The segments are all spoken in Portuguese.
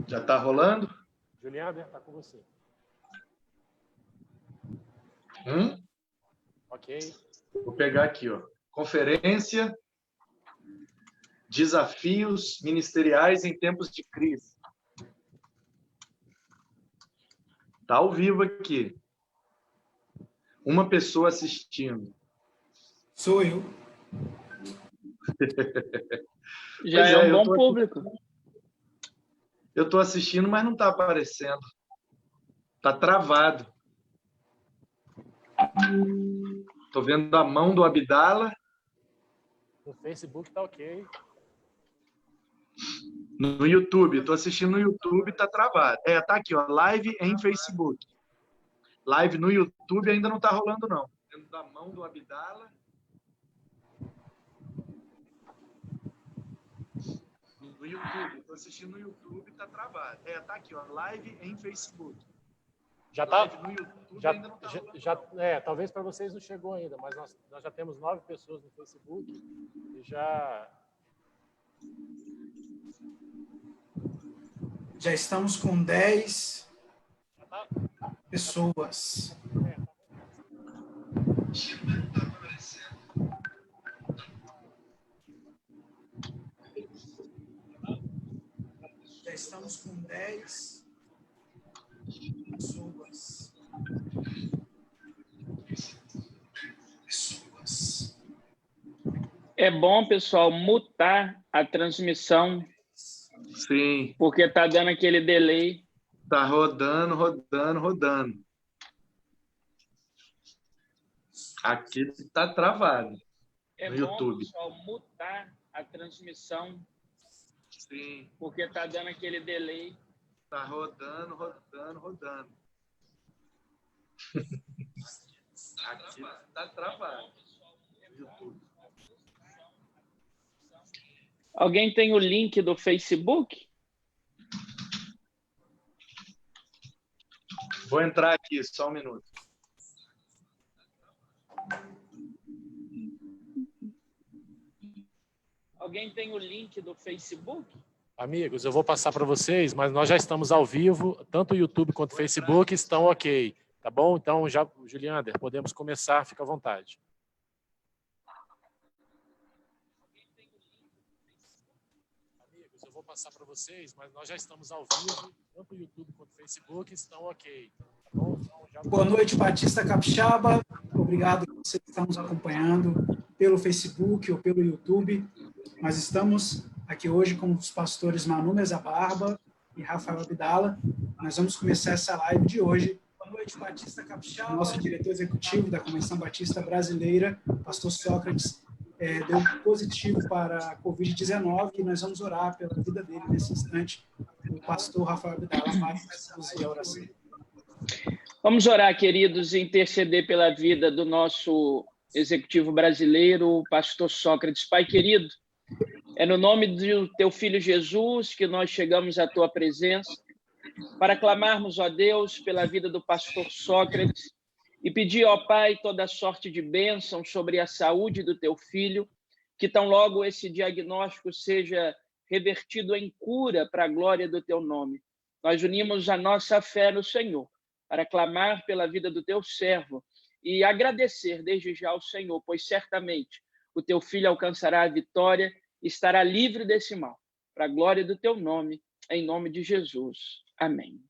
Já está rolando? Juliana, está com você. Ok. Vou pegar aqui, ó. Conferência, desafios ministeriais em tempos de crise. Está ao vivo aqui. Uma pessoa assistindo. Sou eu. Já é um bom público. Eu estou assistindo, mas não está aparecendo. Está travado. Estou vendo a mão do Abdala. No Facebook tá ok. No YouTube. Estou assistindo no YouTube, está travado. Tá aqui, ó. Live em Facebook. Live no YouTube ainda não está rolando, não. Vendo a mão do Abdala. No YouTube. Estou assistindo no YouTube, está travado. Tá aqui, ó. Live em Facebook. Já tá? No YouTube já, ainda não tá talvez para vocês não chegou ainda, mas nós já temos 9 pessoas no Facebook e já estamos com 10 pessoas. Já estamos com 10 pessoas. É bom, pessoal, mutar a transmissão. Sim. Porque tá dando aquele delay. Tá rodando. Aqui tá travado. É no bom, YouTube. pessoal, mutar a transmissão. Sim. Porque tá dando aquele delay. Tá rodando. Aqui tá travado. No YouTube. Alguém tem o link do Facebook? Vou entrar aqui, só um minuto. Alguém tem o link do Facebook? Amigos, eu vou passar para vocês, mas nós já estamos ao vivo, tanto o YouTube quanto o Facebook estão ok, tá bom? Então, já, Juliander, podemos começar, fica à vontade. Amigos, eu vou passar para vocês, mas nós já estamos ao vivo, tanto o YouTube quanto o Facebook estão ok, tá bom? Então, já... Boa noite, Batista Capixaba. Obrigado por vocês que estão nos acompanhando pelo Facebook ou pelo YouTube. Nós estamos aqui hoje com os pastores Manu Mesa Barba e Rafael Abdala. Nós vamos começar essa live de hoje. Boa noite, Batista Capixaba. Nosso diretor executivo da Convenção Batista Brasileira, pastor Sócrates, deu positivo para a Covid-19 e nós vamos orar pela vida dele nesse instante. O pastor Rafael Abdala vai conduzir a oração. Vamos orar, queridos, e interceder pela vida do nosso executivo brasileiro, o pastor Sócrates. Pai querido, é no nome do teu Filho Jesus que nós chegamos à tua presença para clamarmos, ó Deus, pela vida do pastor Sócrates e pedir, ó Pai, toda sorte de bênção sobre a saúde do teu filho, que tão logo esse diagnóstico seja revertido em cura para a glória do teu nome. Nós unimos a nossa fé no Senhor para clamar pela vida do teu servo e agradecer desde já ao Senhor, pois certamente o teu filho alcançará a vitória e estará livre desse mal, para a glória do teu nome, em nome de Jesus. Amém.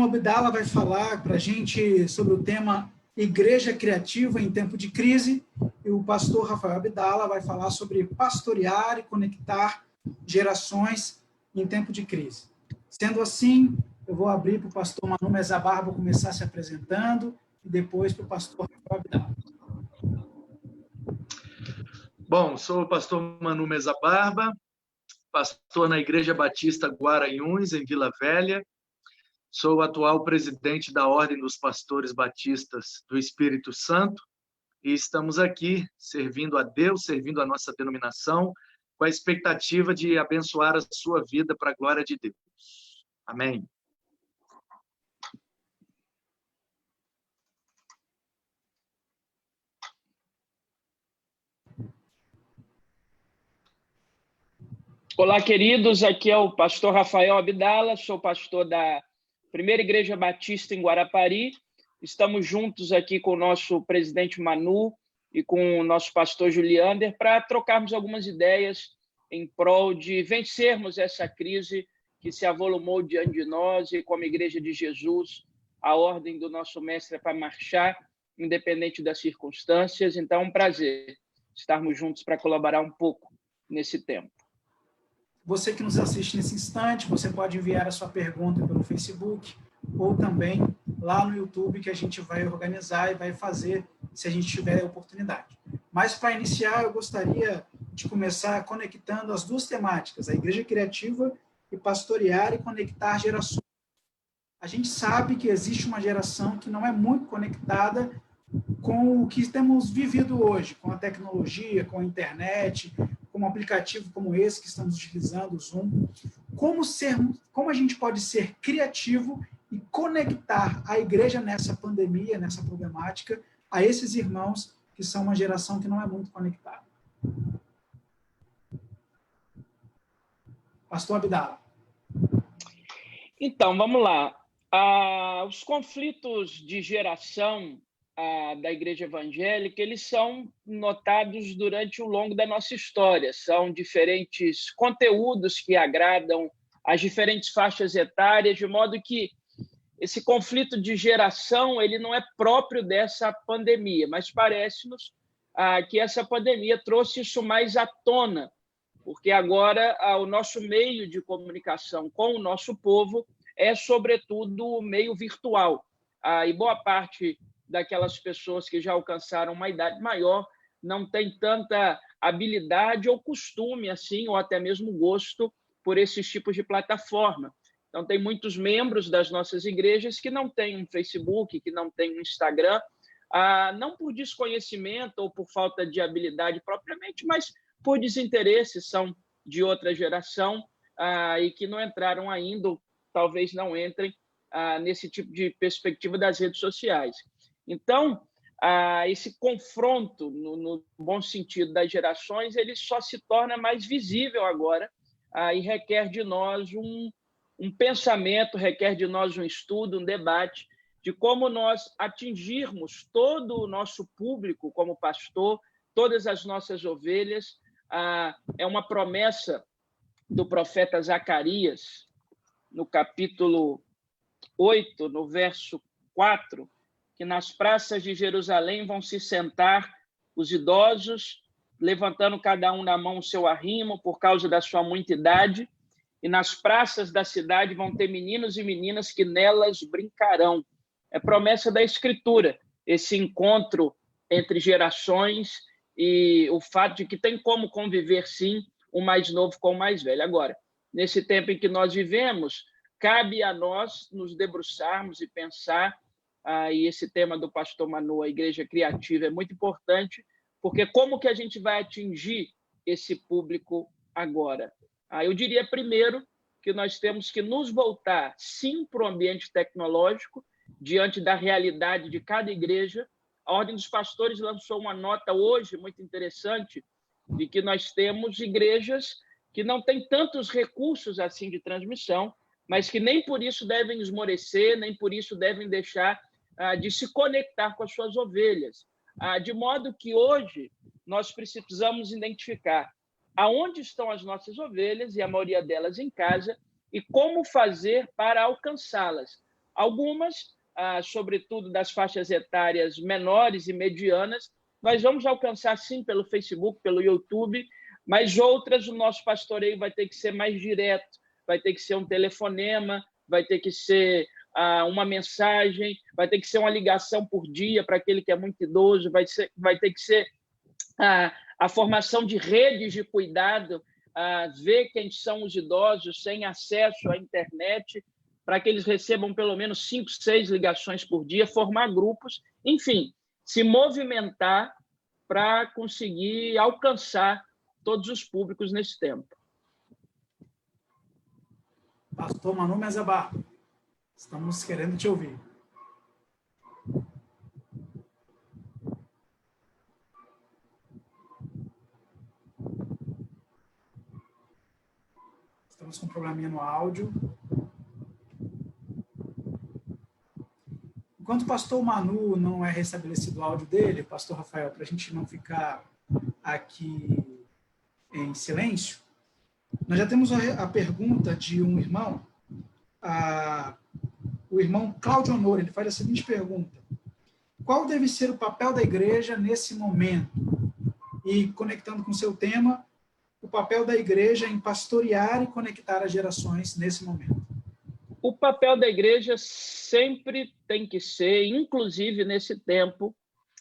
O Abdala vai falar para a gente sobre o tema Igreja Criativa em Tempo de Crise, e o pastor Rafael Abdala vai falar sobre pastorear e conectar gerações em tempo de crise. Sendo assim, eu vou abrir para o pastor Manu Mesa Barba começar se apresentando e depois para o pastor Rafael Abdala. Bom, sou o pastor Manu Mesa Barba, pastor na Igreja Batista Guaranhuns, em Vila Velha. Sou o atual presidente da Ordem dos Pastores Batistas do Espírito Santo e estamos aqui servindo a Deus, servindo a nossa denominação, com a expectativa de abençoar a sua vida para a glória de Deus. Amém. Olá, queridos. Aqui é o pastor Rafael Abdala, sou pastor da Primeira Igreja Batista em Guarapari. Estamos juntos aqui com o nosso presidente Manu e com o nosso pastor Juliander para trocarmos algumas ideias em prol de vencermos essa crise que se avolumou diante de nós e, como Igreja de Jesus, a ordem do nosso mestre é para marchar, independente das circunstâncias. Então, é um prazer estarmos juntos para colaborar um pouco nesse tempo. Você que nos assiste nesse instante, você pode enviar a sua pergunta pelo Facebook ou também lá no YouTube, que a gente vai organizar e vai fazer se a gente tiver a oportunidade. Mas, para iniciar, eu gostaria de começar conectando as duas temáticas, a igreja criativa e pastorear e conectar gerações. A gente sabe que existe uma geração que não é muito conectada com o que temos vivido hoje, com a tecnologia, com a internet, com um aplicativo como esse que estamos utilizando, o Zoom. Como a gente pode ser criativo e conectar a igreja nessa pandemia, nessa problemática, a esses irmãos que são uma geração que não é muito conectada. Pastor Abdala. Então, vamos lá. Os conflitos de geração da igreja evangélica, eles são notados durante o longo da nossa história. São diferentes conteúdos que agradam as diferentes faixas etárias, de modo que esse conflito de geração ele não é próprio dessa pandemia, mas parece-nos que essa pandemia trouxe isso mais à tona, porque agora o nosso meio de comunicação com o nosso povo é, sobretudo, o meio virtual. E boa parte daquelas pessoas que já alcançaram uma idade maior não tem tanta habilidade ou costume, assim, ou até mesmo gosto por esses tipos de plataforma. Então, tem muitos membros das nossas igrejas que não têm um Facebook, que não têm um Instagram, não por desconhecimento ou por falta de habilidade propriamente, mas por desinteresse, são de outra geração e que não entraram ainda, ou talvez não entrem nesse tipo de perspectiva das redes sociais. Então, esse confronto, no bom sentido das gerações, ele só se torna mais visível agora e requer de nós um pensamento, requer de nós um estudo, um debate de como nós atingirmos todo o nosso público como pastor, todas as nossas ovelhas. É uma promessa do profeta Zacarias, no capítulo 8, no verso 4, que nas praças de Jerusalém vão se sentar os idosos, levantando cada um na mão o seu arrimo por causa da sua muita idade, e nas praças da cidade vão ter meninos e meninas que nelas brincarão. É promessa da Escritura, esse encontro entre gerações e o fato de que tem como conviver, sim, o mais novo com o mais velho. Agora, nesse tempo em que nós vivemos, cabe a nós nos debruçarmos e pensar, e esse tema do pastor Manu, a igreja criativa, é muito importante, porque como que a gente vai atingir esse público agora? Eu diria, primeiro, que nós temos que nos voltar, sim, para o ambiente tecnológico, diante da realidade de cada igreja. A Ordem dos Pastores lançou uma nota hoje muito interessante de que nós temos igrejas que não têm tantos recursos assim de transmissão, mas que nem por isso devem esmorecer, nem por isso devem deixar de se conectar com as suas ovelhas. De modo que hoje nós precisamos identificar aonde estão as nossas ovelhas, e a maioria delas em casa, e como fazer para alcançá-las. Algumas, sobretudo das faixas etárias menores e medianas, nós vamos alcançar sim pelo Facebook, pelo YouTube, mas outras o nosso pastoreio vai ter que ser mais direto, vai ter que ser um telefonema, vai ter que ser uma mensagem, vai ter que ser uma ligação por dia para aquele que é muito idoso, vai ter que ser a formação de redes de cuidado, ver quem são os idosos sem acesso à internet, para que eles recebam pelo menos 5, 6 ligações por dia, formar grupos, enfim, se movimentar para conseguir alcançar todos os públicos nesse tempo. Pastor Manu Mezabá, estamos querendo te ouvir. Estamos com um probleminha no áudio. Enquanto o pastor Manu não é restabelecido o áudio dele, pastor Rafael, para a gente não ficar aqui em silêncio, nós já temos a pergunta de um irmão, o irmão Cláudio Honor. Ele faz a seguinte pergunta: qual deve ser o papel da igreja nesse momento? E, conectando com o seu tema, o papel da igreja em pastorear e conectar as gerações nesse momento. O papel da igreja sempre tem que ser, inclusive nesse tempo,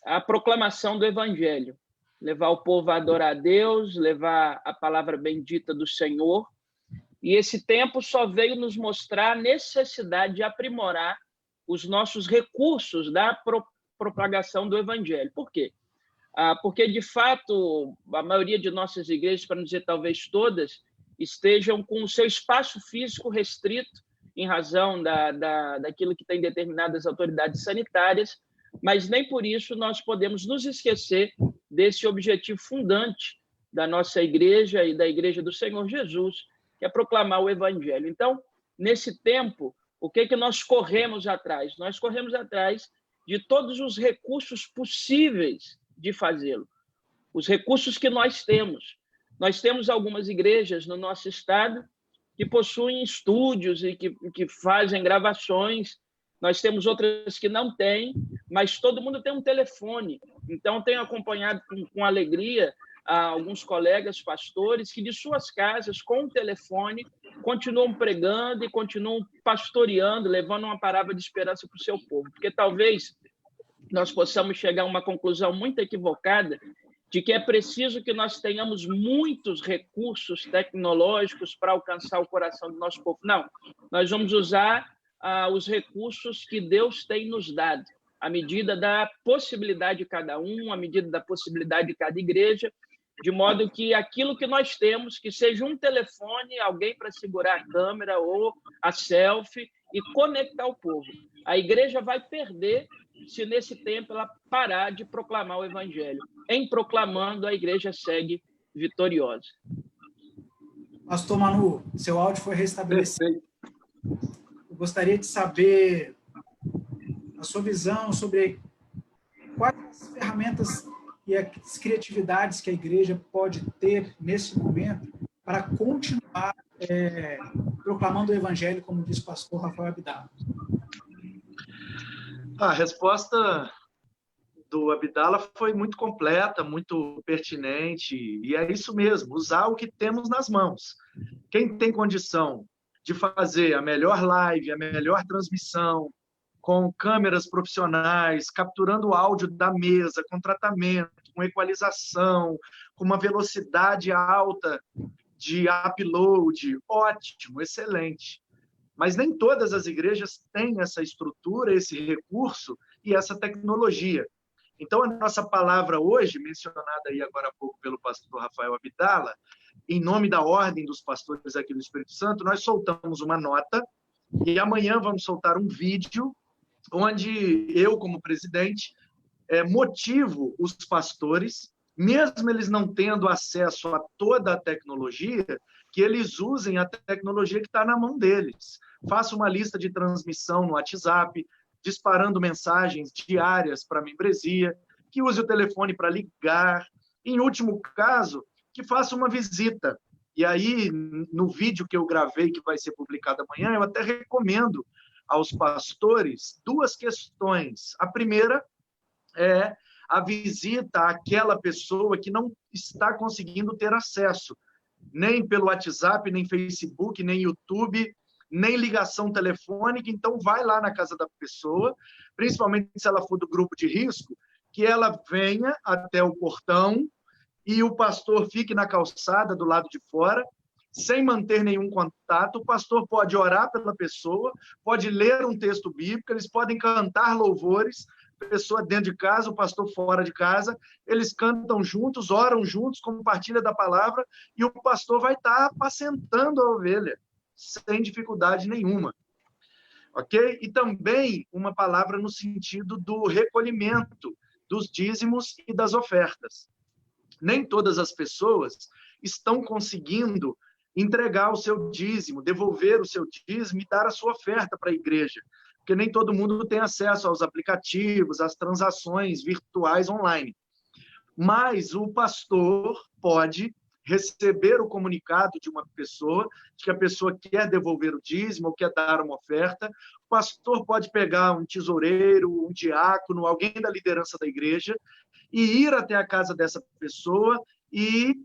a proclamação do evangelho. Levar o povo a adorar a Deus, levar a palavra bendita do Senhor. E esse tempo só veio nos mostrar a necessidade de aprimorar os nossos recursos da propagação do evangelho. Por quê? Porque, de fato, a maioria de nossas igrejas, para não dizer talvez todas, estejam com o seu espaço físico restrito em razão daquilo que tem determinadas autoridades sanitárias, mas nem por isso nós podemos nos esquecer desse objetivo fundante da nossa igreja e da Igreja do Senhor Jesus, que é proclamar o evangelho. Então, nesse tempo, o que nós corremos atrás? Nós corremos atrás de todos os recursos possíveis de fazê-lo. Os recursos que nós temos. Nós temos algumas igrejas no nosso estado que possuem estúdios e que fazem gravações. Nós temos outras que não têm, mas todo mundo tem um telefone. Então, tenho acompanhado com alegria alguns colegas pastores que, de suas casas, com o telefone, continuam pregando e continuam pastoreando, levando uma palavra de esperança para o seu povo. Porque talvez nós possamos chegar a uma conclusão muito equivocada de que é preciso que nós tenhamos muitos recursos tecnológicos para alcançar o coração do nosso povo. Não, nós vamos usar os recursos que Deus tem nos dado, à medida da possibilidade de cada um, à medida da possibilidade de cada igreja, de modo que aquilo que nós temos, que seja um telefone, alguém para segurar a câmera ou a selfie e conectar o povo. A igreja vai perder se nesse tempo ela parar de proclamar o evangelho. Em proclamando, a igreja segue vitoriosa. Pastor Manu, seu áudio foi restabelecido. Eu gostaria de saber a sua visão sobre quais as ferramentas e as criatividades que a igreja pode ter nesse momento para continuar proclamando o evangelho, como diz o pastor Rafael Abdala. A resposta do Abdala foi muito completa, muito pertinente, e é isso mesmo, usar o que temos nas mãos. Quem tem condição de fazer a melhor live, a melhor transmissão, com câmeras profissionais, capturando o áudio da mesa, com tratamento, com equalização, com uma velocidade alta de upload, ótimo, excelente. Mas nem todas as igrejas têm essa estrutura, esse recurso e essa tecnologia. Então, a nossa palavra hoje, mencionada aí agora há pouco pelo pastor Rafael Abdala, em nome da Ordem dos Pastores aqui do Espírito Santo, nós soltamos uma nota e amanhã vamos soltar um vídeo onde eu, como presidente, motivo os pastores, mesmo eles não tendo acesso a toda a tecnologia, que eles usem a tecnologia que está na mão deles. Faça uma lista de transmissão no WhatsApp, disparando mensagens diárias para a membresia, que use o telefone para ligar. Em último caso, que faça uma visita. E aí, no vídeo que eu gravei, que vai ser publicado amanhã, eu até recomendo aos pastores duas questões. A primeira é a visita àquela pessoa que não está conseguindo ter acesso, nem pelo WhatsApp, nem Facebook, nem YouTube, nem ligação telefônica. Então, vai lá na casa da pessoa, principalmente se ela for do grupo de risco, que ela venha até o portão e o pastor fique na calçada do lado de fora, sem manter nenhum contato. O pastor pode orar pela pessoa, pode ler um texto bíblico, eles podem cantar louvores, a pessoa dentro de casa, o pastor fora de casa, eles cantam juntos, oram juntos, compartilham da palavra, e o pastor vai estar apacentando a ovelha, sem dificuldade nenhuma. Ok? E também uma palavra no sentido do recolhimento dos dízimos e das ofertas. Nem todas as pessoas estão conseguindo entregar o seu dízimo, devolver o seu dízimo e dar a sua oferta para a igreja, porque nem todo mundo tem acesso aos aplicativos, às transações virtuais online. Mas o pastor pode receber o comunicado de uma pessoa, de que a pessoa quer devolver o dízimo ou quer dar uma oferta. O pastor pode pegar um tesoureiro, um diácono, alguém da liderança da igreja e ir até a casa dessa pessoa e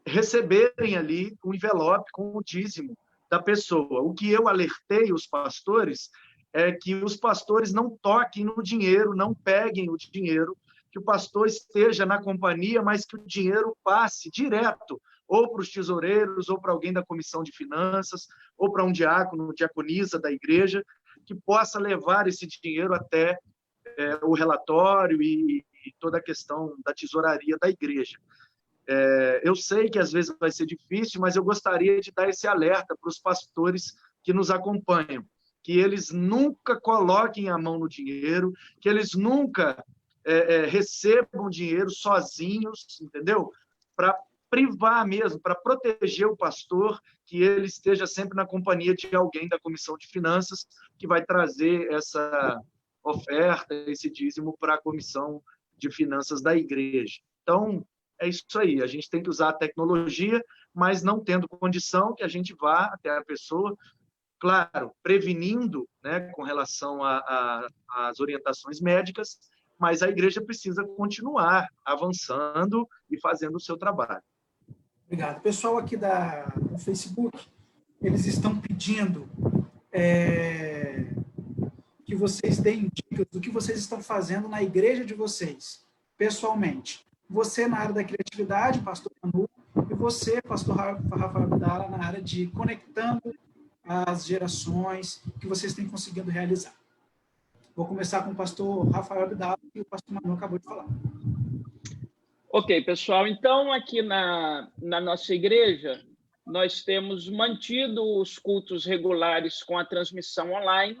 receberem ali um envelope com o dízimo da pessoa. O que eu alertei os pastores é que os pastores não toquem no dinheiro, não peguem o dinheiro, que o pastor esteja na companhia, mas que o dinheiro passe direto, ou para os tesoureiros, ou para alguém da comissão de finanças, ou para um diácono, diaconisa da igreja, que possa levar esse dinheiro até o relatório e toda a questão da tesouraria da igreja. Eu sei que às vezes vai ser difícil, mas eu gostaria de dar esse alerta para os pastores que nos acompanham, que eles nunca coloquem a mão no dinheiro, que eles nunca recebam dinheiro sozinhos, entendeu? Para privar mesmo, para proteger o pastor, que ele esteja sempre na companhia de alguém da comissão de finanças que vai trazer essa oferta, esse dízimo para a comissão de finanças da igreja. Então, é isso aí, a gente tem que usar a tecnologia, mas não tendo condição que a gente vá até a pessoa, claro, prevenindo, né, com relação às orientações médicas, mas a igreja precisa continuar avançando e fazendo o seu trabalho. Obrigado. Pessoal aqui do Facebook, eles estão pedindo que vocês deem dicas do que vocês estão fazendo na igreja de vocês, pessoalmente. Você na área da criatividade, pastor Manu, e você, pastor Rafael Abdala, na área de conectando as gerações que vocês têm conseguido realizar. Vou começar com o pastor Rafael Abdala, que o pastor Manu acabou de falar. Ok, pessoal. Então, aqui na nossa igreja, nós temos mantido os cultos regulares com a transmissão online.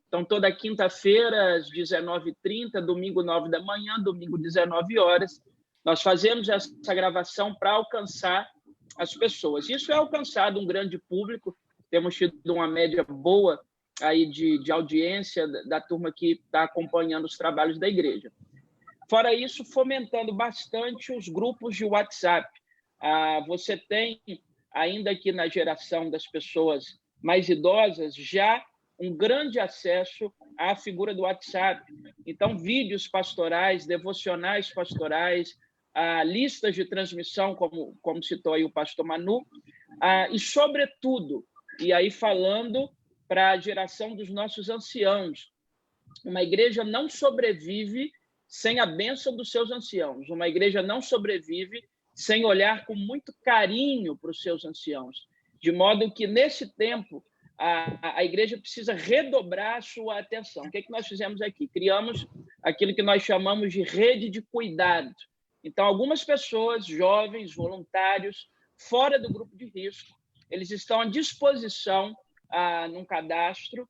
Então, toda quinta-feira, às 19h30, domingo, 9 da manhã, domingo, 19 horas, nós fazemos essa gravação para alcançar as pessoas. Isso é alcançado um grande público. Temos tido uma média boa aí de audiência da turma que está acompanhando os trabalhos da igreja. Fora isso, fomentando bastante os grupos de WhatsApp. Você tem, ainda aqui na geração das pessoas mais idosas, já um grande acesso à figura do WhatsApp. Então, vídeos pastorais, devocionais pastorais, listas de transmissão, como citou aí o pastor Manu, e, sobretudo, e aí falando para a geração dos nossos anciãos, uma igreja não sobrevive sem a bênção dos seus anciãos. Uma igreja não sobrevive sem olhar com muito carinho para os seus anciãos. De modo que, nesse tempo, a igreja precisa redobrar a sua atenção. O que é que nós fizemos aqui? Criamos aquilo que nós chamamos de rede de cuidado. Então, algumas pessoas, jovens, voluntários, fora do grupo de risco, eles estão à disposição num cadastro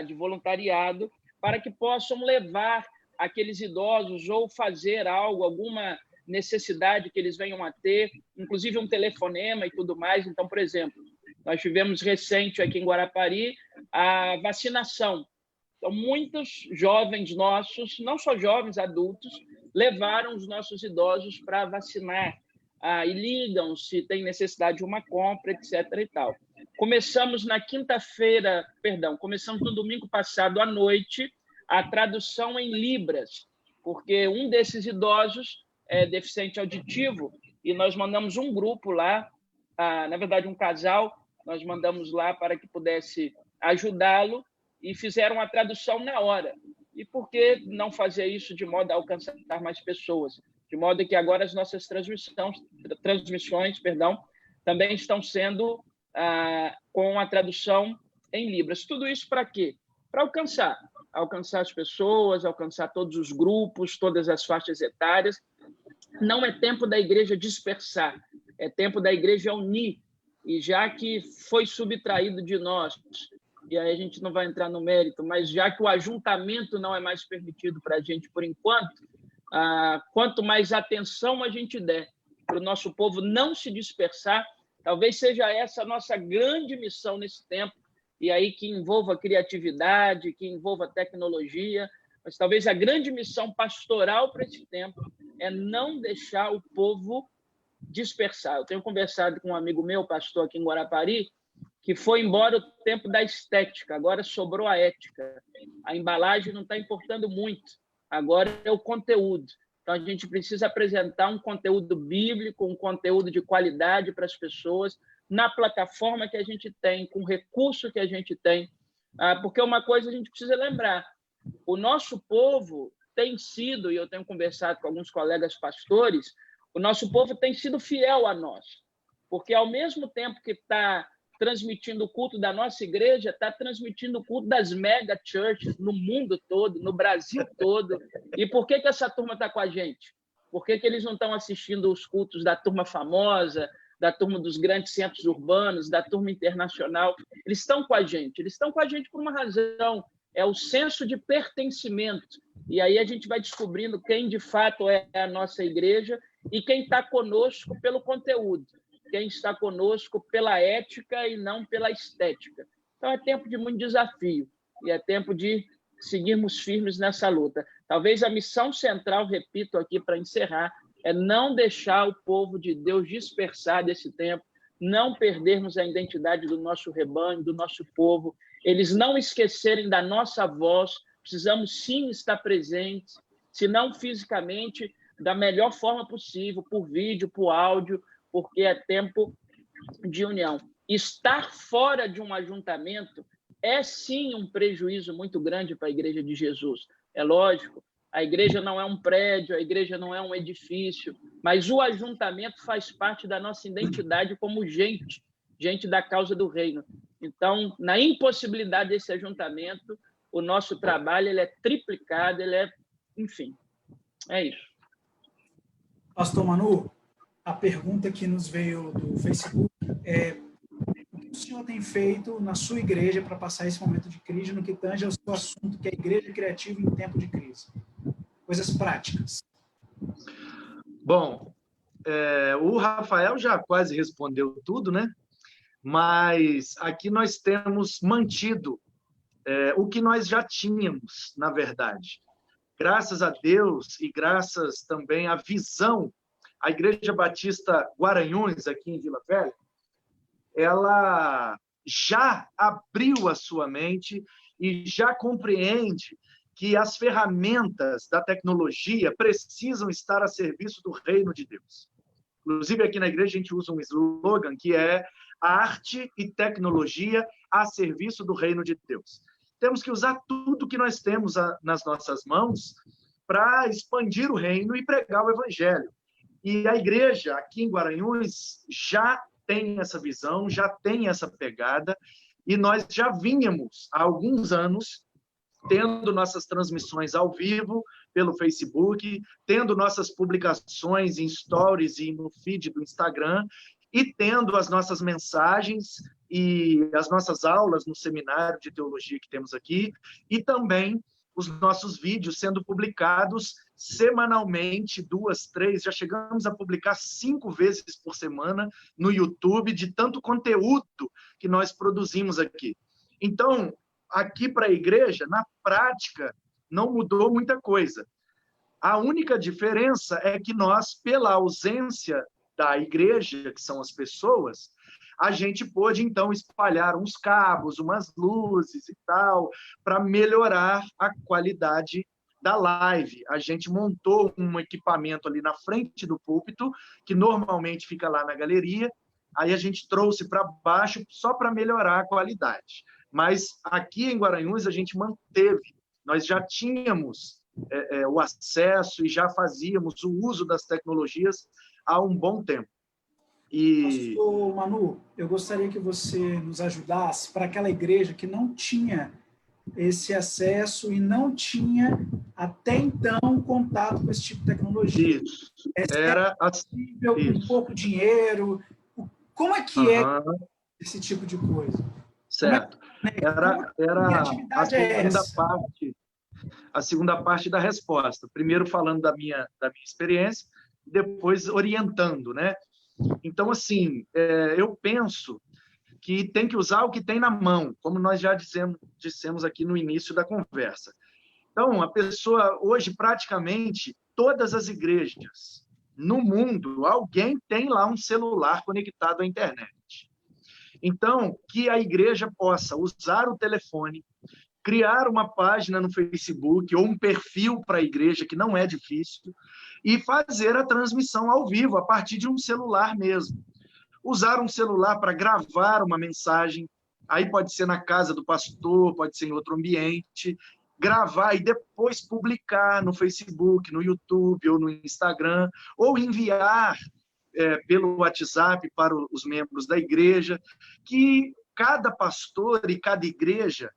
de voluntariado para que possam levar aqueles idosos ou fazer algo, alguma necessidade que eles venham a ter, inclusive um telefonema e tudo mais. Então, por exemplo, nós tivemos recente aqui em Guarapari a vacinação. Então, muitos jovens nossos, não só jovens, adultos, levaram os nossos idosos para vacinar e ligam se tem necessidade de uma compra, etc. e tal. Começamos no domingo passado à noite a tradução em Libras, porque um desses idosos é deficiente auditivo e nós mandamos um grupo lá, na verdade um casal, nós mandamos lá para que pudesse ajudá-lo e fizeram a tradução na hora. E por que não fazer isso de modo a alcançar mais pessoas? De modo que agora as nossas transmissões, também estão sendo com a tradução em Libras. Tudo isso para quê? Para alcançar as pessoas, alcançar todos os grupos, todas as faixas etárias. Não é tempo da igreja dispersar, é tempo da igreja unir. E já que foi subtraído de nós, e aí a gente não vai entrar no mérito, mas já que o ajuntamento não é mais permitido para a gente por enquanto, quanto mais atenção a gente der para o nosso povo não se dispersar, Talvez seja essa a nossa grande missão nesse tempo, e aí que envolva criatividade, que envolva tecnologia, mas talvez a grande missão pastoral para esse tempo é não deixar o povo dispersar. Eu tenho conversado com um amigo meu, pastor aqui em Guarapari, que foi embora o tempo da estética, agora sobrou a ética. A embalagem não está importando muito, agora é o conteúdo. Então, a gente precisa apresentar um conteúdo bíblico, um conteúdo de qualidade para as pessoas, na plataforma que a gente tem, com o recurso que a gente tem. Porque uma coisa a gente precisa lembrar, o nosso povo tem sido, e eu tenho conversado com alguns colegas pastores, o nosso povo tem sido fiel a nós, porque ao mesmo tempo que está transmitindo o culto da nossa igreja, está transmitindo o culto das mega churches no mundo todo, no Brasil todo. E por que essa turma está com a gente? Por que eles não estão assistindo os cultos da turma famosa, da turma dos grandes centros urbanos, da turma internacional? Eles estão com a gente por uma razão, é o senso de pertencimento. E aí a gente vai descobrindo quem de fato é a nossa igreja e quem está conosco pelo conteúdo, quem está conosco pela ética e não pela estética. Então, é tempo de muito desafio e é tempo de seguirmos firmes nessa luta. Talvez a missão central, repito aqui para encerrar, é não deixar o povo de Deus dispersar desse tempo, não perdermos a identidade do nosso rebanho, do nosso povo, eles não esquecerem da nossa voz. Precisamos, sim, estar presentes, se não fisicamente, da melhor forma possível, por vídeo, por áudio, porque é tempo de união. Estar fora de um ajuntamento é, sim, um prejuízo muito grande para a Igreja de Jesus. É lógico, a igreja não é um prédio, a igreja não é um edifício, mas o ajuntamento faz parte da nossa identidade como gente da causa do reino. Então, na impossibilidade desse ajuntamento, o nosso trabalho ele é triplicado, enfim, é isso. Pastor Manu, a pergunta que nos veio do Facebook é: o que o senhor tem feito na sua igreja para passar esse momento de crise no que tange ao seu assunto, que é a igreja criativa em tempo de crise? Coisas práticas. Bom, o Rafael já quase respondeu tudo, né? Mas aqui nós temos mantido o que nós já tínhamos, na verdade. Graças a Deus e graças também à visão, a Igreja Batista Guaranhuns, aqui em Vila Velha, ela já abriu a sua mente e já compreende que as ferramentas da tecnologia precisam estar a serviço do reino de Deus. Inclusive, aqui na igreja, a gente usa um slogan que é arte e tecnologia a serviço do reino de Deus. Temos que usar tudo que nós temos nas nossas mãos para expandir o reino e pregar o evangelho. E a igreja aqui em Guaranhuns já tem essa visão, já tem essa pegada, e nós já vínhamos há alguns anos tendo nossas transmissões ao vivo pelo Facebook, tendo nossas publicações em stories e no feed do Instagram, e tendo as nossas mensagens e as nossas aulas no seminário de teologia que temos aqui, e também os nossos vídeos sendo publicados semanalmente, 2, 3, já chegamos a publicar 5 vezes por semana no YouTube, de tanto conteúdo que nós produzimos aqui. Então, aqui para a igreja, na prática, não mudou muita coisa. A única diferença é que nós, pela ausência da igreja, que são as pessoas, a gente pôde, então, espalhar uns cabos, umas luzes e tal, para melhorar a qualidade da live. A gente montou um equipamento ali na frente do púlpito, que normalmente fica lá na galeria, aí a gente trouxe para baixo só para melhorar a qualidade. Mas aqui em Guaranhuns a gente manteve, nós já tínhamos o acesso e já fazíamos o uso das tecnologias há um bom tempo. Pastor Manu, eu gostaria que você nos ajudasse para aquela igreja que não tinha esse acesso e não tinha, até então, contato com esse tipo de tecnologia. Isso. Era acessível, com pouco dinheiro. Como é que é esse tipo de coisa? Certo. Era a segunda parte da resposta. Primeiro falando da minha experiência, depois orientando, né? Então, assim, eu penso que tem que usar o que tem na mão, como nós já dissemos aqui no início da conversa. Então, a pessoa, hoje, praticamente, todas as igrejas no mundo, alguém tem lá um celular conectado à internet. Então, que a igreja possa usar o telefone, criar uma página no Facebook ou um perfil para a igreja, que não é difícil, e fazer a transmissão ao vivo, a partir de um celular mesmo. Usar um celular para gravar uma mensagem, aí pode ser na casa do pastor, pode ser em outro ambiente, gravar e depois publicar no Facebook, no YouTube ou no Instagram, ou enviar pelo WhatsApp para os membros da igreja, que cada pastor e cada igreja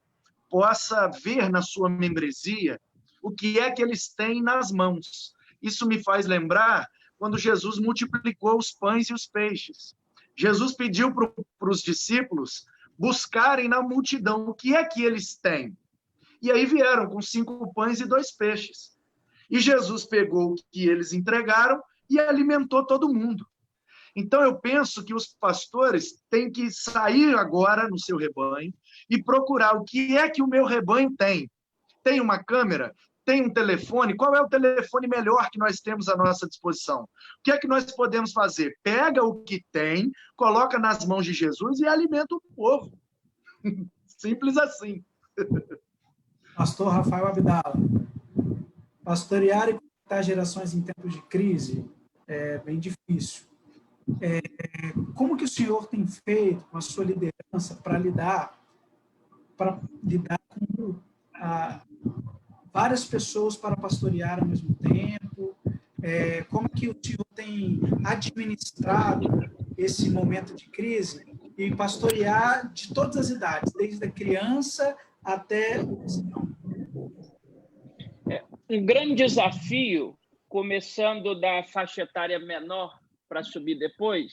possa ver na sua membresia o que é que eles têm nas mãos. Isso me faz lembrar quando Jesus multiplicou os pães e os peixes. Jesus pediu para os discípulos buscarem na multidão o que é que eles têm. E aí vieram com 5 pães e 2 peixes. E Jesus pegou o que eles entregaram e alimentou todo mundo. Então, eu penso que os pastores têm que sair agora no seu rebanho e procurar o que é que o meu rebanho tem. Tem uma câmera? Tem um telefone? Qual é o telefone melhor que nós temos à nossa disposição? O que é que nós podemos fazer? Pega o que tem, coloca nas mãos de Jesus e alimenta o povo. Simples assim. Pastor Rafael Abdala, pastorear e conectar gerações em tempos de crise é bem difícil. Como que o senhor tem feito com a sua liderança para lidar com várias pessoas para pastorear ao mesmo tempo? Como que o senhor tem administrado esse momento de crise e pastorear de todas as idades, desde a criança até o ancião? Um grande desafio, começando da faixa etária menor para subir depois,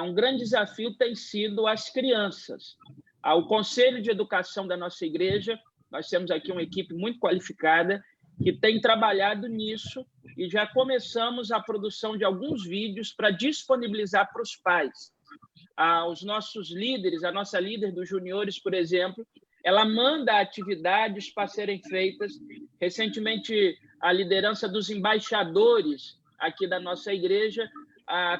um grande desafio tem sido as crianças. O Conselho de Educação da nossa igreja, nós temos aqui uma equipe muito qualificada que tem trabalhado nisso e já começamos a produção de alguns vídeos para disponibilizar para os pais. Os nossos líderes, a nossa líder dos juniores, por exemplo, ela manda atividades para serem feitas. Recentemente, a liderança dos embaixadores aqui da nossa igreja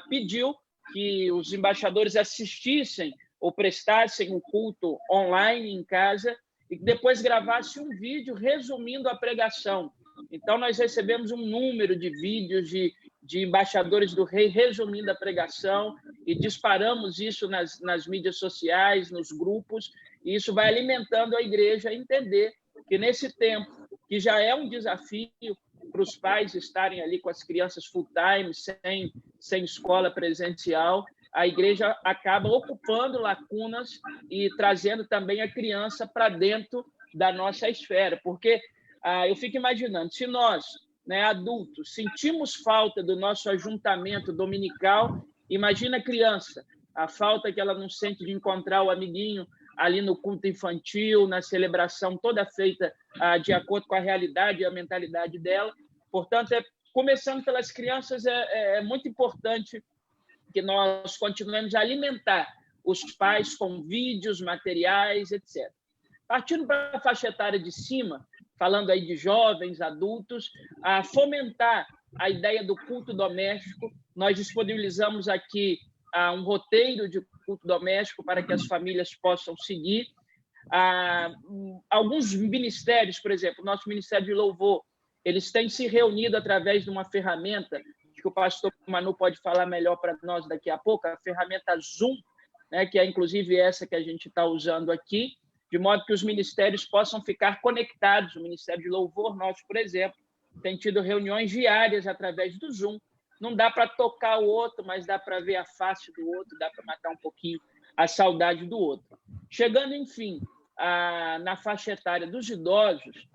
pediu que os embaixadores assistissem ou prestassem o culto online em casa e que depois gravasse um vídeo resumindo a pregação. Então, nós recebemos um número de vídeos de embaixadores do rei resumindo a pregação e disparamos isso nas mídias sociais, nos grupos, e isso vai alimentando a igreja a entender que nesse tempo, que já é um desafio para os pais estarem ali com as crianças full-time, sem escola presencial, a igreja acaba ocupando lacunas e trazendo também a criança para dentro da nossa esfera. Porque eu fico imaginando, se nós, adultos, sentimos falta do nosso ajuntamento dominical, imagina a criança, a falta que ela não sente de encontrar o amiguinho ali no culto infantil, na celebração toda feita de acordo com a realidade e a mentalidade dela. Portanto, começando pelas crianças, é muito importante que nós continuemos a alimentar os pais com vídeos, materiais, etc. Partindo para a faixa etária de cima, falando aí de jovens, adultos, a fomentar a ideia do culto doméstico. Nós disponibilizamos aqui um roteiro de culto doméstico para que as famílias possam seguir. Alguns ministérios, por exemplo, o nosso Ministério de Louvor, eles têm se reunido através de uma ferramenta que o pastor Manu pode falar melhor para nós daqui a pouco, a ferramenta Zoom, que é inclusive essa que a gente está usando aqui, de modo que os ministérios possam ficar conectados. O Ministério de Louvor, nosso, por exemplo, tem tido reuniões diárias através do Zoom. Não dá para tocar o outro, mas dá para ver a face do outro, dá para matar um pouquinho a saudade do outro. Chegando, enfim, na faixa etária dos idosos,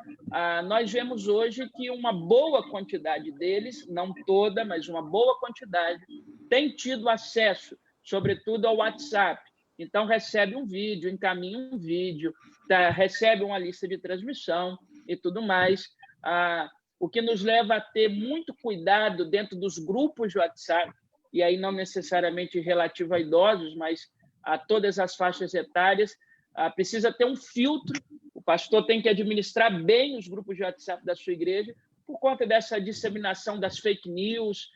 nós vemos hoje que uma boa quantidade deles, não toda, mas uma boa quantidade, tem tido acesso, sobretudo, ao WhatsApp. Então, recebe um vídeo, encaminha um vídeo, recebe uma lista de transmissão e tudo mais, o que nos leva a ter muito cuidado dentro dos grupos de WhatsApp, e aí não necessariamente relativo a idosos, mas a todas as faixas etárias, precisa ter um filtro. O pastor tem que administrar bem os grupos de WhatsApp da sua igreja, por conta dessa disseminação das fake news.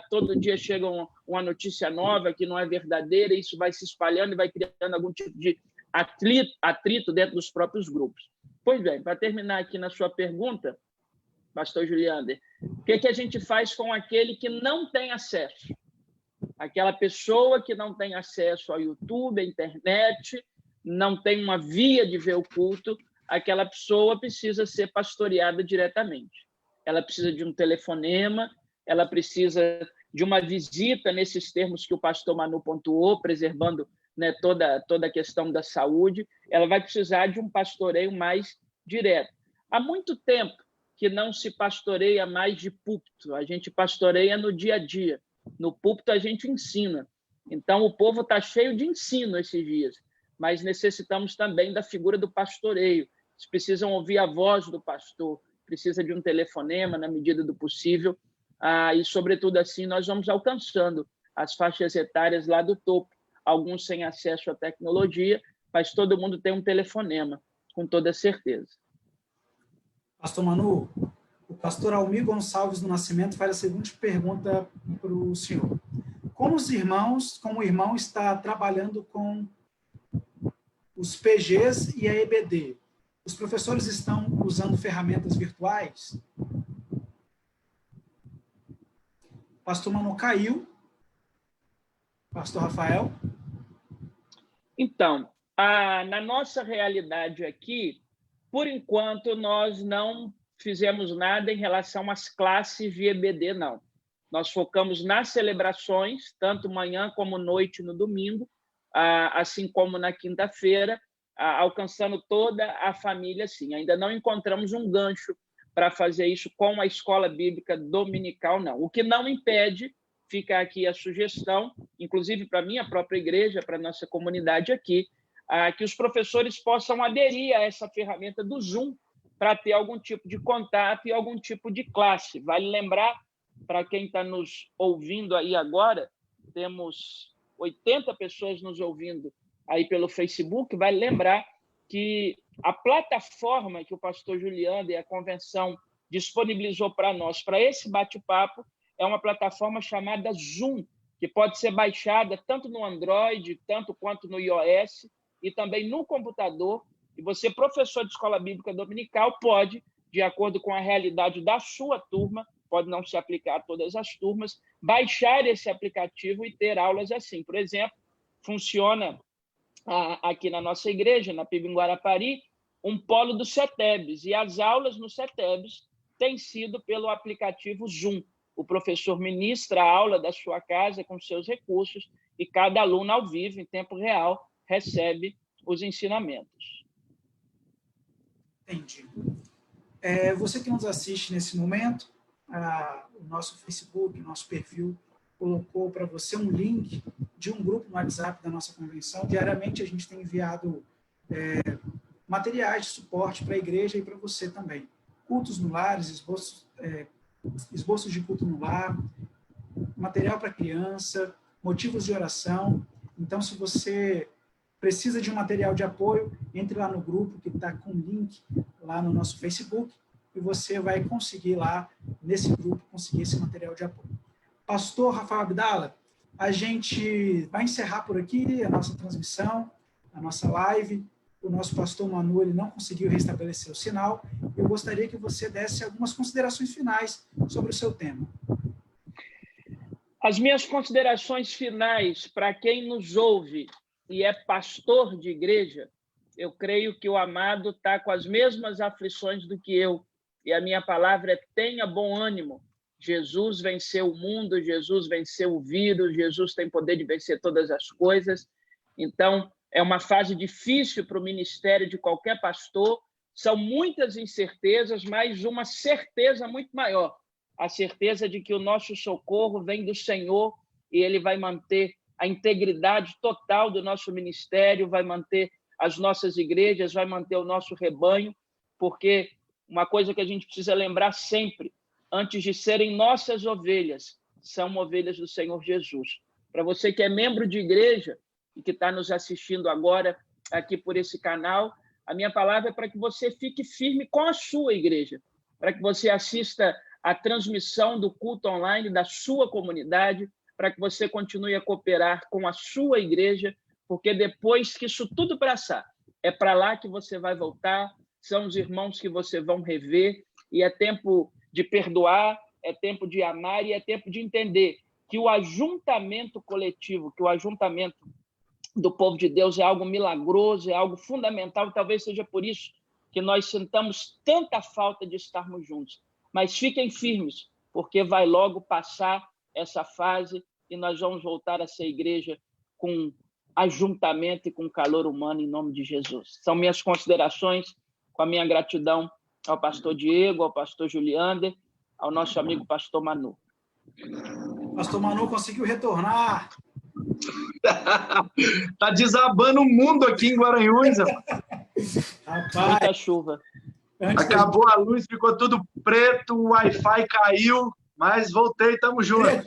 Todo dia chega uma notícia nova que não é verdadeira, e isso vai se espalhando e vai criando algum tipo de atrito dentro dos próprios grupos. Pois bem, para terminar aqui na sua pergunta, pastor Juliander, o que a gente faz com aquele que não tem acesso? Aquela pessoa que não tem acesso ao YouTube, à internet, não tem uma via de ver o culto, aquela pessoa precisa ser pastoreada diretamente. Ela precisa de um telefonema, ela precisa de uma visita nesses termos que o pastor Manu pontuou, preservando, né, toda a questão da saúde. Ela vai precisar de um pastoreio mais direto. Há muito tempo que não se pastoreia mais de púlpito, a gente pastoreia no dia a dia. No púlpito a gente ensina. Então, o povo está cheio de ensino esses dias, mas necessitamos também da figura do pastoreio. Eles precisam ouvir a voz do pastor, precisa de um telefonema na medida do possível, e, sobretudo, assim, nós vamos alcançando as faixas etárias lá do topo, alguns sem acesso à tecnologia, mas todo mundo tem um telefonema, com toda certeza. Pastor Manu, o pastor Almir Gonçalves do Nascimento faz a seguinte pergunta para o senhor. Como o irmão está trabalhando com os PGs e a EBD? Os professores estão usando ferramentas virtuais? Pastor Manu caiu. Pastor Rafael? Então, na nossa realidade aqui, por enquanto, nós não fizemos nada em relação às classes de EBD, não. Nós focamos nas celebrações, tanto manhã como noite no domingo, assim como na quinta-feira, alcançando toda a família, sim. Ainda não encontramos um gancho para fazer isso com a escola bíblica dominical, não. O que não impede, fica aqui a sugestão, inclusive para a minha própria igreja, para a nossa comunidade aqui, que os professores possam aderir a essa ferramenta do Zoom para ter algum tipo de contato e algum tipo de classe. Vale lembrar, para quem está nos ouvindo aí agora, temos 80 pessoas nos ouvindo aí pelo Facebook, vale lembrar que a plataforma que o pastor Juliander e a convenção disponibilizou para nós, para esse bate-papo, é uma plataforma chamada Zoom, que pode ser baixada tanto no Android, tanto quanto no iOS, e também no computador. E você, professor de escola bíblica dominical, pode, de acordo com a realidade da sua turma, pode não se aplicar a todas as turmas, baixar esse aplicativo e ter aulas assim. Por exemplo, funciona aqui na nossa igreja, na PIB em Guarapari, um polo do CETEBS, e as aulas no CETEBS têm sido pelo aplicativo Zoom. O professor ministra a aula da sua casa com seus recursos e cada aluno, ao vivo, em tempo real, recebe os ensinamentos. Entendi. Você que nos assiste nesse momento, o nosso Facebook, o nosso perfil, colocou para você um link de um grupo no WhatsApp da nossa convenção. Diariamente a gente tem enviado materiais de suporte para a igreja e para você também. Cultos no lar, esboços de culto no lar, material para criança, motivos de oração. Então, se você precisa de um material de apoio, entre lá no grupo que está com o link lá no nosso Facebook e você vai conseguir lá, nesse grupo, conseguir esse material de apoio. Pastor Rafael Abdala, a gente vai encerrar por aqui a nossa transmissão, a nossa live. O nosso pastor Manu, ele não conseguiu restabelecer o sinal. Eu gostaria que você desse algumas considerações finais sobre o seu tema. As minhas considerações finais para quem nos ouve e é pastor de igreja, eu creio que o amado está com as mesmas aflições do que eu. E a minha palavra é: tenha bom ânimo. Jesus venceu o mundo, Jesus venceu o vírus, Jesus tem poder de vencer todas as coisas. Então, é uma fase difícil para o ministério de qualquer pastor. São muitas incertezas, mas uma certeza muito maior. A certeza de que o nosso socorro vem do Senhor e Ele vai manter a integridade total do nosso ministério, vai manter as nossas igrejas, vai manter o nosso rebanho, porque uma coisa que a gente precisa lembrar sempre, antes de serem nossas ovelhas, são ovelhas do Senhor Jesus. Para você que é membro de igreja e que está nos assistindo agora aqui por esse canal, a minha palavra é para que você fique firme com a sua igreja, para que você assista a transmissão do culto online da sua comunidade, para que você continue a cooperar com a sua igreja, porque depois que isso tudo passar, é para lá que você vai voltar, são os irmãos que você vão rever, e é tempo de perdoar, é tempo de amar e é tempo de entender que o ajuntamento coletivo, que o ajuntamento do povo de Deus é algo milagroso, é algo fundamental, talvez seja por isso que nós sentamos tanta falta de estarmos juntos. Mas fiquem firmes, porque vai logo passar essa fase e nós vamos voltar a ser igreja com ajuntamento e com calor humano em nome de Jesus. São minhas considerações, com a minha gratidão ao pastor Diego, ao pastor Juliander, ao nosso amigo pastor Manu. Pastor Manu conseguiu retornar. Tá desabando o mundo aqui em Guaranhuns. Rapaz, muita chuva. Acabou a luz, ficou tudo preto, o Wi-Fi caiu, mas voltei, estamos juntos.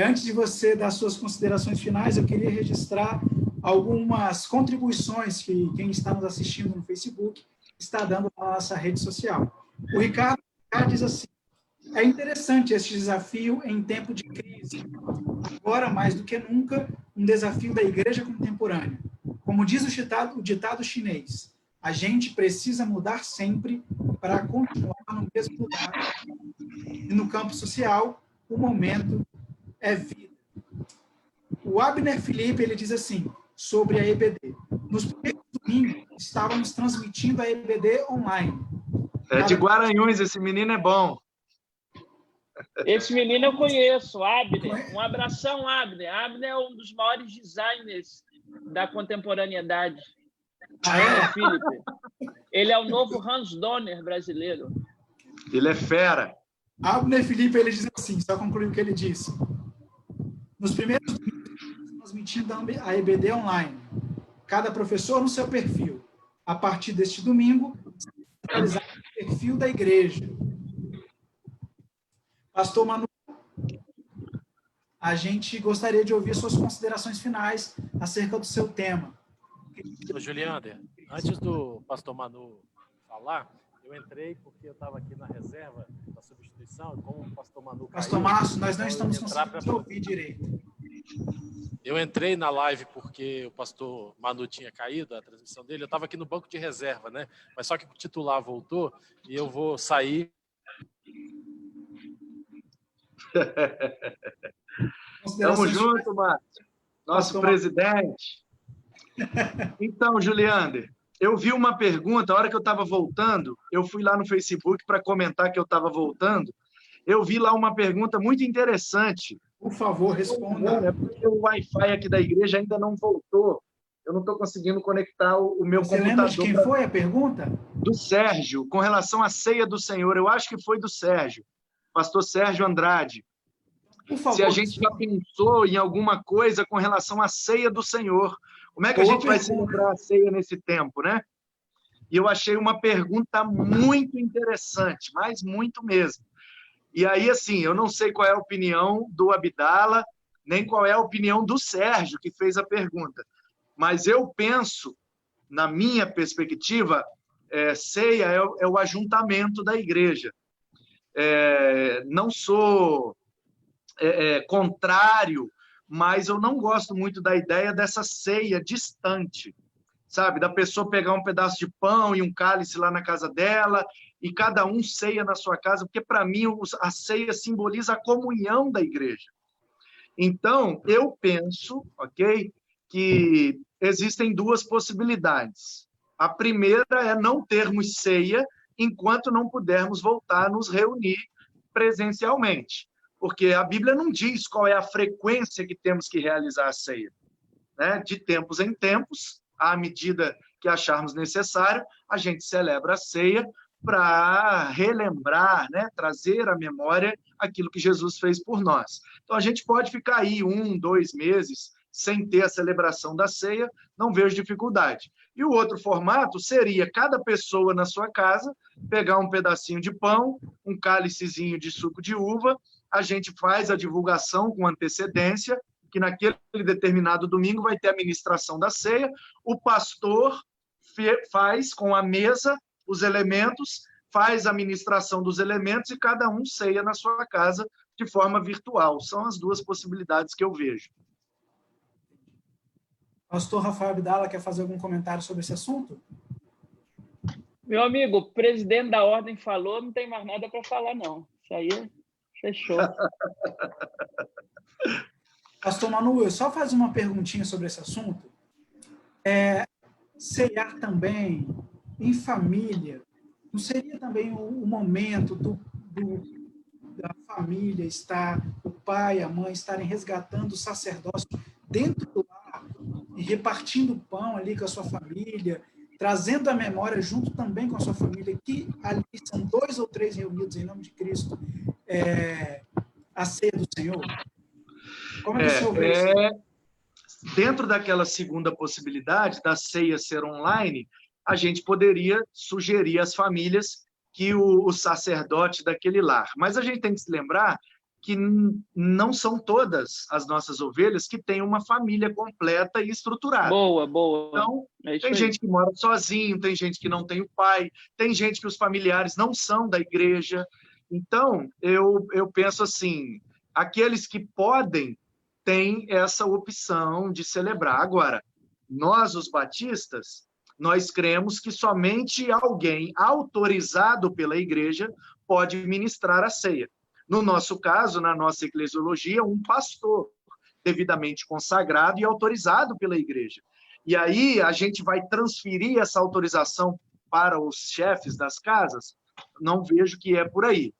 Antes de você dar suas considerações finais, eu queria registrar algumas contribuições que quem está nos assistindo no Facebook está dando na nossa rede social. O Ricardo diz assim: é interessante esse desafio em tempo de crise. Agora, mais do que nunca, um desafio da igreja contemporânea. Como diz o ditado chinês, a gente precisa mudar sempre para continuar no mesmo lugar. E no campo social, o momento é vida. O Abner Felipe, ele diz assim, sobre a EBD. Nos primeiros domingos, estávamos transmitindo a EBD online. É de Guaranhuns, esse menino é bom. Esse menino eu conheço, Abner. Um abração, Abner. Abner é um dos maiores designers da contemporaneidade. Felipe. Ele é o novo Hans Donner brasileiro. Ele é fera. Abner Felipe, ele diz assim, só concluir o que ele disse. Nos primeiros domingos, transmitindo a EBD online. Cada professor no seu perfil. A partir deste domingo, atualizar o perfil da igreja. Pastor Manu, a gente gostaria de ouvir suas considerações finais acerca do seu tema. Juliander, antes do pastor Manu falar, eu entrei porque eu estava aqui na reserva da substituição, e como o pastor Manu Pastor Márcio, nós não estamos conseguindo ouvir direito. Eu entrei na live porque o pastor Manu tinha caído, a transmissão dele, eu estava aqui no banco de reserva, né? Mas só que o titular voltou e eu vou sair. Estamos juntos, Márcio. Nosso presidente. Então, Juliander, eu vi uma pergunta, a hora que eu estava voltando, eu fui lá no Facebook para comentar que eu estava voltando, eu vi lá uma pergunta muito interessante. Por favor, responda. É porque o Wi-Fi aqui da igreja ainda não voltou. Eu não estou conseguindo conectar o meu computador. Você lembra de quem foi a pergunta? Do Sérgio, com relação à ceia do Senhor. Eu acho que foi do Sérgio, pastor Sérgio Andrade. Por favor, se a gente já pensou em alguma coisa com relação à ceia do Senhor. Como é que a gente vai celebrar a ceia nesse tempo, né? E eu achei uma pergunta muito interessante, mas muito mesmo. E aí, assim, eu não sei qual é a opinião do Abdala, nem qual é a opinião do Sérgio, que fez a pergunta. Mas eu penso, na minha perspectiva, ceia é o ajuntamento da igreja. Não sou contrário, mas eu não gosto muito da ideia dessa ceia distante, sabe? Da pessoa pegar um pedaço de pão e um cálice lá na casa dela e cada um ceia na sua casa, porque para mim a ceia simboliza a comunhão da igreja. Então, eu penso, ok, que existem duas possibilidades. A primeira é não termos ceia enquanto não pudermos voltar a nos reunir presencialmente. Porque a Bíblia não diz qual é a frequência que temos que realizar a ceia. Né? De tempos em tempos, à medida que acharmos necessário, a gente celebra a ceia para relembrar, né? Trazer à memória aquilo que Jesus fez por nós. Então, a gente pode ficar aí 1, 2 meses sem ter a celebração da ceia, não vejo dificuldade. E o outro formato seria cada pessoa na sua casa pegar um pedacinho de pão, um cálicezinho de suco de uva a gente faz a divulgação com antecedência, que naquele determinado domingo vai ter a ministração da ceia, o pastor faz com a mesa os elementos, faz a ministração dos elementos e cada um ceia na sua casa de forma virtual. São as duas possibilidades que eu vejo. Pastor Rafael Abdala, quer fazer algum comentário sobre esse assunto? Meu amigo, o presidente da ordem falou, não tem mais nada para falar, não. Isso aí fechou. Pastor Manu, eu só faço uma perguntinha sobre esse assunto. Ceiar também em família, não seria também o momento da família estar, o pai e a mãe estarem resgatando o sacerdócio dentro do lar e repartindo o pão ali com a sua família, trazendo a memória junto também com a sua família, que ali são 2 ou 3 reunidos em nome de Cristo, a ceia do Senhor? Como é que o senhor vê isso? Dentro daquela segunda possibilidade, da ceia ser online, a gente poderia sugerir às famílias que o sacerdote daquele lar. Mas a gente tem que se lembrar que não são todas as nossas ovelhas que têm uma família completa e estruturada. Boa. Então, tem gente que mora sozinho, tem gente que não tem o pai, tem gente que os familiares não são da igreja. Então, eu penso assim, aqueles que podem têm essa opção de celebrar. Agora, nós, os batistas, nós cremos que somente alguém autorizado pela igreja pode ministrar a ceia. No nosso caso, na nossa eclesiologia, um pastor devidamente consagrado e autorizado pela igreja. E aí a gente vai transferir essa autorização para os chefes das casas? Não vejo que é por aí,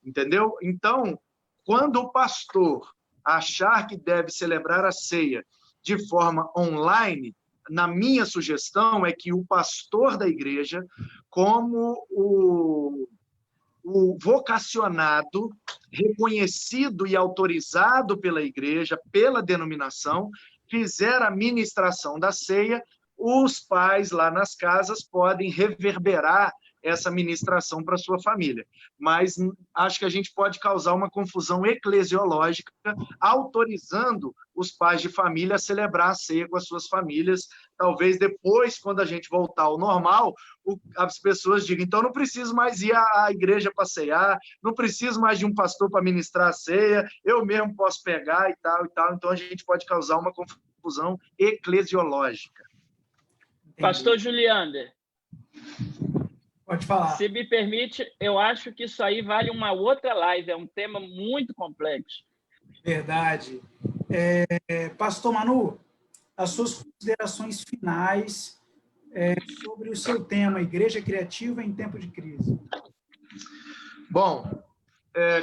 entendeu? Então, quando o pastor achar que deve celebrar a ceia de forma online, na minha sugestão é que o pastor da igreja, como o vocacionado, reconhecido e autorizado pela igreja, pela denominação, fizer a ministração da ceia, os pais lá nas casas podem reverberar essa ministração para sua família. Mas acho que a gente pode causar uma confusão eclesiológica, autorizando os pais de família a celebrar a ceia com as suas famílias. Talvez depois, quando a gente voltar ao normal, as pessoas digam, então não preciso mais ir à igreja para ceiar, não preciso mais de um pastor para ministrar a ceia, eu mesmo posso pegar e tal, e tal. Então a gente pode causar uma confusão eclesiológica. Pastor Juliander. Pode falar. Se me permite, eu acho que isso aí vale uma outra live, é um tema muito complexo. Verdade. Pastor Manu, as suas considerações finais sobre o seu tema, Igreja Criativa em Tempo de Crise. Bom,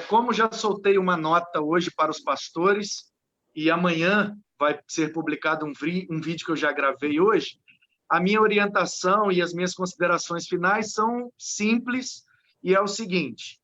como já soltei uma nota hoje para os pastores, e amanhã vai ser publicado um vídeo que eu já gravei hoje, a minha orientação e as minhas considerações finais são simples, e é o seguinte,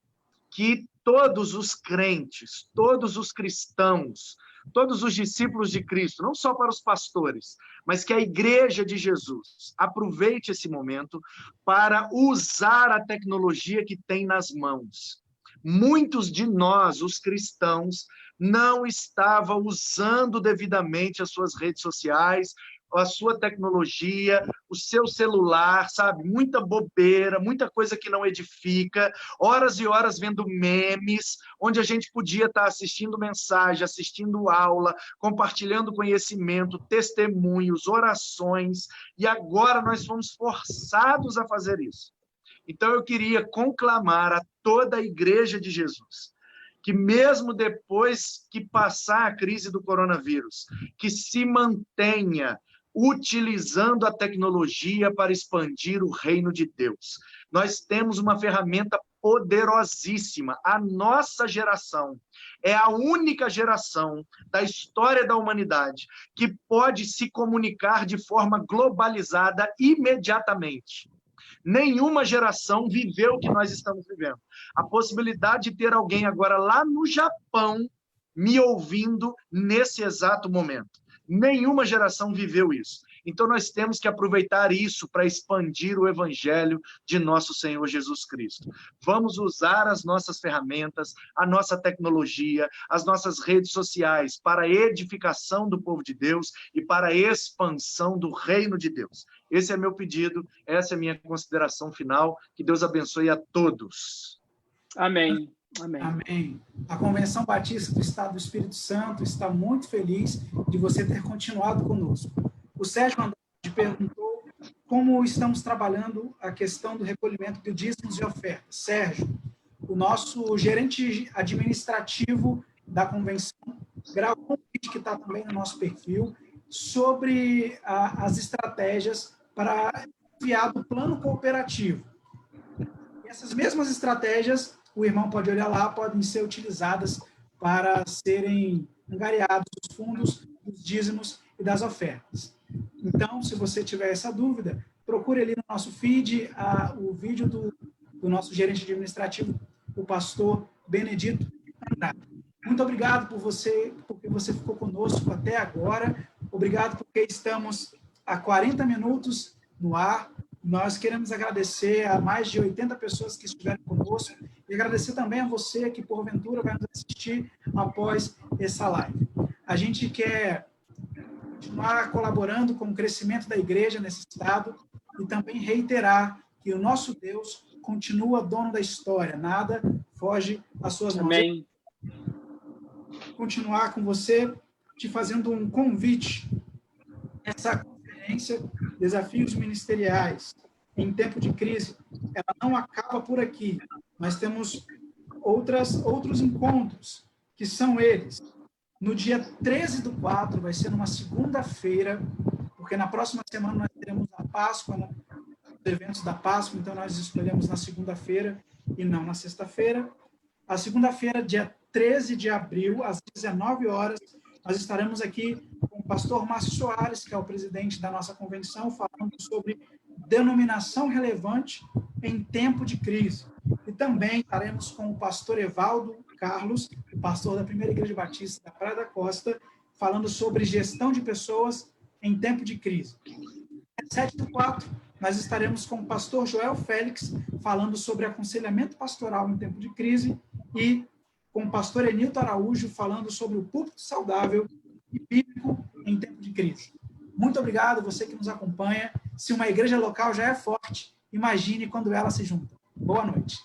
que todos os crentes, todos os cristãos, todos os discípulos de Cristo, não só para os pastores, mas que a Igreja de Jesus aproveite esse momento para usar a tecnologia que tem nas mãos. Muitos de nós, os cristãos, não estavam usando devidamente as suas redes sociais, a sua tecnologia, o seu celular, sabe? Muita bobeira, muita coisa que não edifica, horas e horas vendo memes, onde a gente podia estar assistindo mensagem, assistindo aula, compartilhando conhecimento, testemunhos, orações, e agora nós fomos forçados a fazer isso. Então eu queria conclamar a toda a Igreja de Jesus, que mesmo depois que passar a crise do coronavírus, que se mantenha utilizando a tecnologia para expandir o reino de Deus. Nós temos uma ferramenta poderosíssima. A nossa geração é a única geração da história da humanidade que pode se comunicar de forma globalizada imediatamente. Nenhuma geração viveu o que nós estamos vivendo. A possibilidade de ter alguém agora lá no Japão me ouvindo nesse exato momento. Nenhuma geração viveu isso. Então, nós temos que aproveitar isso para expandir o evangelho de nosso Senhor Jesus Cristo. Vamos usar as nossas ferramentas, a nossa tecnologia, as nossas redes sociais para a edificação do povo de Deus e para a expansão do reino de Deus. Esse é meu pedido, essa é a minha consideração final. Que Deus abençoe a todos. Amém. Amém. Amém. A Convenção Batista do Estado do Espírito Santo está muito feliz de você ter continuado conosco. O Sérgio Andrade perguntou como estamos trabalhando a questão do recolhimento de dízimos e ofertas. Sérgio, o nosso gerente administrativo da convenção gravou um vídeo que está também no nosso perfil sobre as estratégias para enviar do plano cooperativo. E essas mesmas estratégias, o irmão pode olhar lá, podem ser utilizadas para serem angariados os fundos dos dízimos e das ofertas. Então, se você tiver essa dúvida, procure ali no nosso feed o vídeo do nosso gerente administrativo, o pastor Benedito Andrade. Muito obrigado porque você ficou conosco até agora. Obrigado porque estamos há 40 minutos no ar. Nós queremos agradecer a mais de 80 pessoas que estiveram conosco e agradecer também a você que, porventura, vai nos assistir após essa live. A gente quer continuar colaborando com o crescimento da igreja nesse estado e também reiterar que o nosso Deus continua dono da história, nada foge às suas mãos. Amém. Continuar com você, te fazendo um convite. Essa conferência, Desafios Ministeriais em Tempo de Crise, ela não acaba por aqui. Nós temos outros encontros, que são eles. No dia 13/4, vai ser numa segunda-feira, porque na próxima semana nós teremos a Páscoa, né? Os eventos da Páscoa, então nós escolhemos na segunda-feira e não na sexta-feira. A segunda-feira, dia 13 de abril, às 19 horas, nós estaremos aqui com o pastor Márcio Soares, que é o presidente da nossa convenção, falando sobre denominação relevante em tempo de crise. E também estaremos com o pastor Evaldo Carlos, o pastor da Primeira Igreja Batista da Praia da Costa, falando sobre gestão de pessoas em tempo de crise. 7/4, nós estaremos com o pastor Joel Félix, falando sobre aconselhamento pastoral em tempo de crise, e com o pastor Enilton Araújo, falando sobre o púlpito saudável e bíblico em tempo de crise. Muito obrigado, você que nos acompanha. Se uma igreja local já é forte, imagine quando ela se junta. Boa noite.